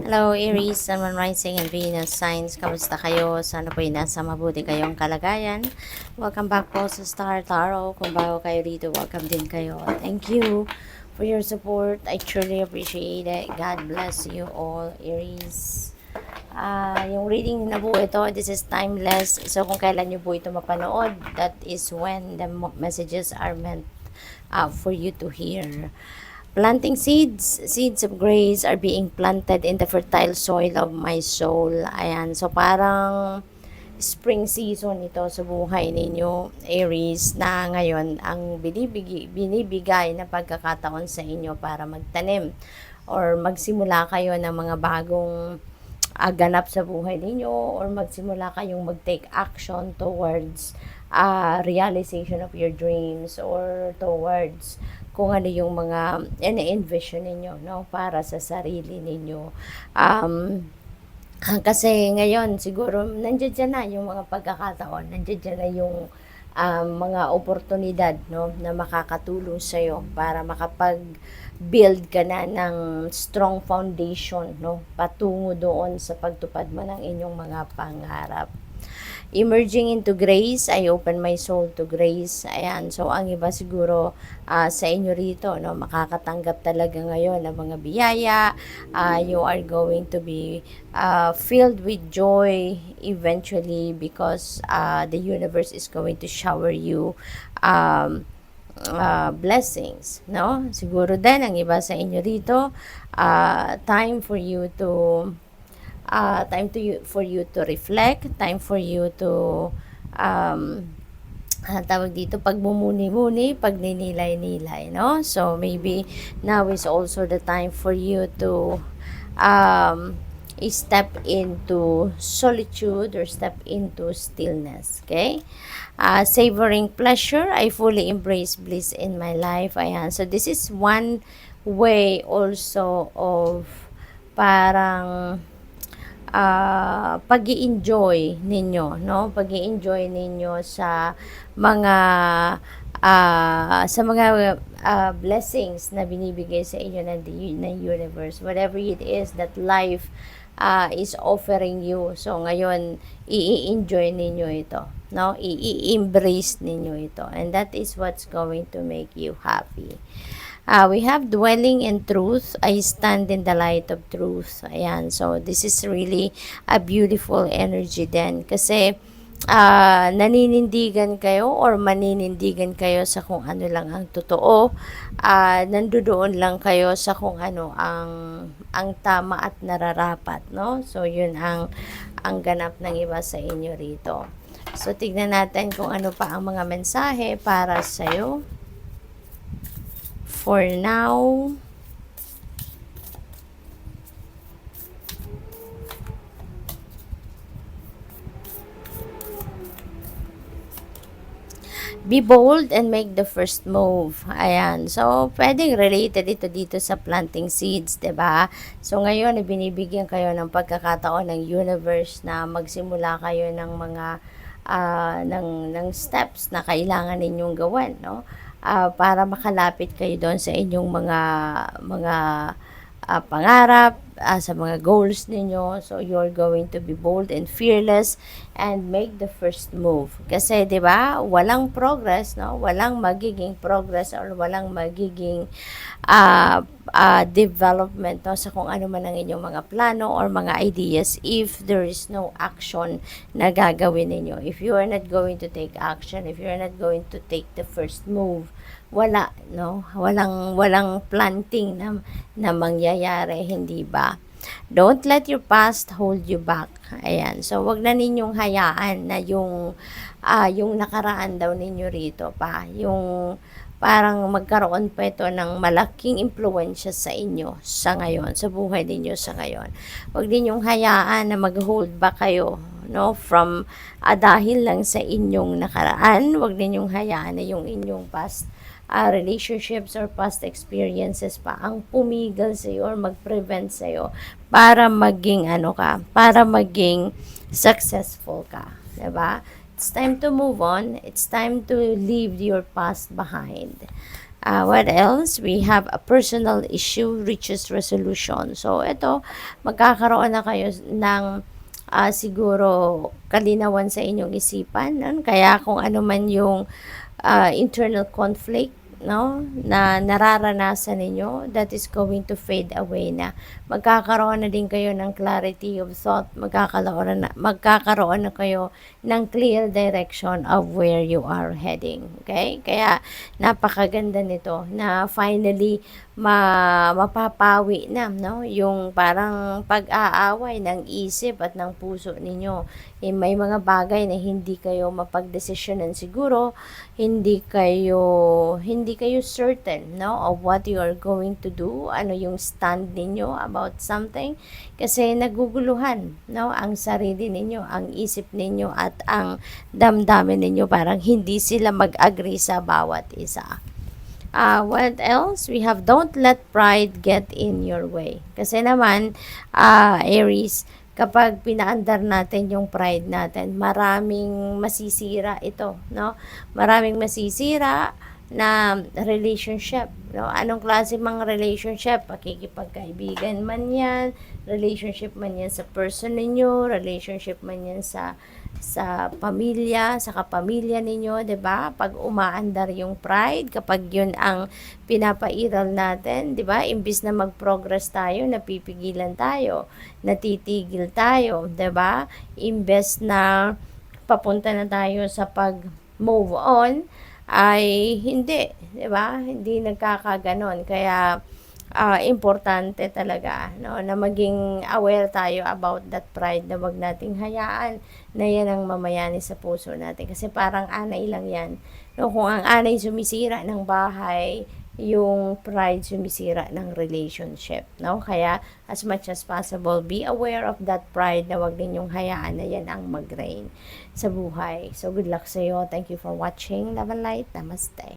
Hello Aries, Sun, Moon, Rising, and Venus signs. Kamusta kayo? Sana po nasa mabuti kayong kalagayan. Welcome back po sa Star Tarot. Kung bago kayo dito, welcome din kayo. Thank you for your support. I truly appreciate it. God bless you all, Aries. Yung reading na po ito, this is timeless. So kung kailan nyo po ito mapanood, that is when the messages are meant for you to hear. Planting seeds, seeds of grace are being planted in the fertile soil of my soul. Ayan, so parang spring season ito sa buhay ninyo, Aries, na ngayon ang binibigay na pagkakataon sa inyo para magtanim or magsimula kayo ng mga bagong ganap sa buhay ninyo or magsimula kayong mag-take action towards realization of your dreams or towards kung ano yung mga ina-envision ninyo, no, para sa sarili ninyo. Kasi ngayon siguro nandiyan na yung mga pagkakataon, nandiyan na yung mga oportunidad, no, na makakatulong sa iyo para makapag-build ka na ng strong foundation, no, patungo doon sa pagtupad mo ng inyong mga pangarap. Emerging into grace, I open my soul to grace. Ayan, so ang iba siguro sa inyo rito, no, makakatanggap talaga ngayon ng mga biyaya. You are going to be filled with joy eventually because the universe is going to shower you blessings, no? Siguro din ang iba sa inyo rito, time for you to for you to reflect, time for you to tawag dito, pagmumuni-muni, pagninilay-nilay, no? So maybe now is also the time for you to step into solitude or step into stillness, okay? Savoring pleasure, I fully embrace bliss in my life. Ayan, so this is one way also of parang pag-i-enjoy ninyo, no? Pag-i-enjoy ninyo sa mga blessings na binibigay sa inyo ng universe. Whatever it is that life is offering you. So ngayon, i-enjoy ninyo ito, no? I-embrace ninyo ito. And that is what's going to make you happy. We have dwelling in truth. I stand in the light of truth. Ayan. So, this is really a beautiful energy din. Kasi, naninindigan kayo or maninindigan kayo sa kung ano lang ang totoo. Nandoon lang kayo sa kung ano ang tama at nararapat, no? So, yun ang ganap ng iba sa inyo rito. So, tignan natin kung ano pa ang mga mensahe para sa'yo. For now, be bold and make the first move. Ayan. So, pwedeng related ito dito sa planting seeds, 'di ba? So, ngayon, binibigyan kayo ng pagkakataon ng universe na magsimula kayo ng mga ng steps na kailangan ninyong gawin, no? Para makalapit kayo doon sa inyong mga pangarap, sa mga goals ninyo. So, you're going to be bold and fearless and make the first move. Kasi, di ba, walang progress, no? Walang magiging progress or walang magiging development, no? Sa kung ano man ang inyong mga plano or mga ideas if there is no action na gagawin ninyo. If you are not going to take action, if you are not going to take the first move, wala, no? Walang planting na mangyayari, hindi ba? Don't let your past hold you back. Ayan. So, wag na ninyong hayaan na yung nakaraan daw ninyo rito pa. Yung parang magkaroon pa ito ng malaking impluensya sa inyo sa ngayon, sa buhay ninyo sa ngayon. Wag ninyong hayaan na mag-hold back kayo, no, from dahil lang sa inyong nakaraan. Wag ninyong hayaan na yung inyong past relationships or past experiences pa ang pumigil sa iyo or mag-prevent sa iyo para maging para maging successful ka, 'di ba? It's time to move on. It's time to leave your past behind. What else? We have a personal issue reaches resolution. So, ito, magkakaroon na kayo ng siguro kalinawan sa inyong isipan. No? Kaya kung ano man yung internal conflict, no, na nararanasan ninyo, that is going to fade away na. Magkakaroon na din kayo ng clarity of thought, magkakaroon na kayo ng clear direction of where you are heading. Okay? Kaya napakaganda nito na finally mapapawi na, no, yung parang pag-aaway ng isip at ng puso ninyo. May mga bagay na hindi kayo mapagdesisyonan siguro, hindi kayo certain, no, of what you are going to do, ano yung stand ninyo about something, kasi naguguluhan, no, ang sarili ninyo, ang isip ninyo at ang damdamin ninyo, parang hindi sila mag-agree sa bawat isa. What else? We have don't let pride get in your way. Kasi naman, Aries, kapag pinaandar natin yung pride natin, maraming masisira ito, no? Maraming masisira na relationship, no? Anong klase mang relationship? Pakikipagkaibigan man yan, relationship man yan sa person ninyo, relationship man yan sa pamilya, sa kapamilya ninyo, 'di ba? Pag umaandar yung pride, kapag 'yun ang pinapairal natin, 'di ba? Imbis na mag-progress tayo, napipigilan tayo, natitigil tayo, 'di ba? Imbes na papunta na tayo sa pag-move on, ay hindi, 'di ba? Hindi nagkakaganon. Kaya importante talaga, no, na maging aware tayo about that pride, na wag nating hayaan na yan ang mamayani sa puso natin, kasi parang anay lang yan, no? Kung ang anay sumisira ng bahay, yung pride sumisira ng relationship, no? Kaya as much as possible, be aware of that pride, na wag ninyong hayaan na yan ang mag-reign sa buhay. So good luck sa iyo. Thank you for watching. Love and light. Namaste.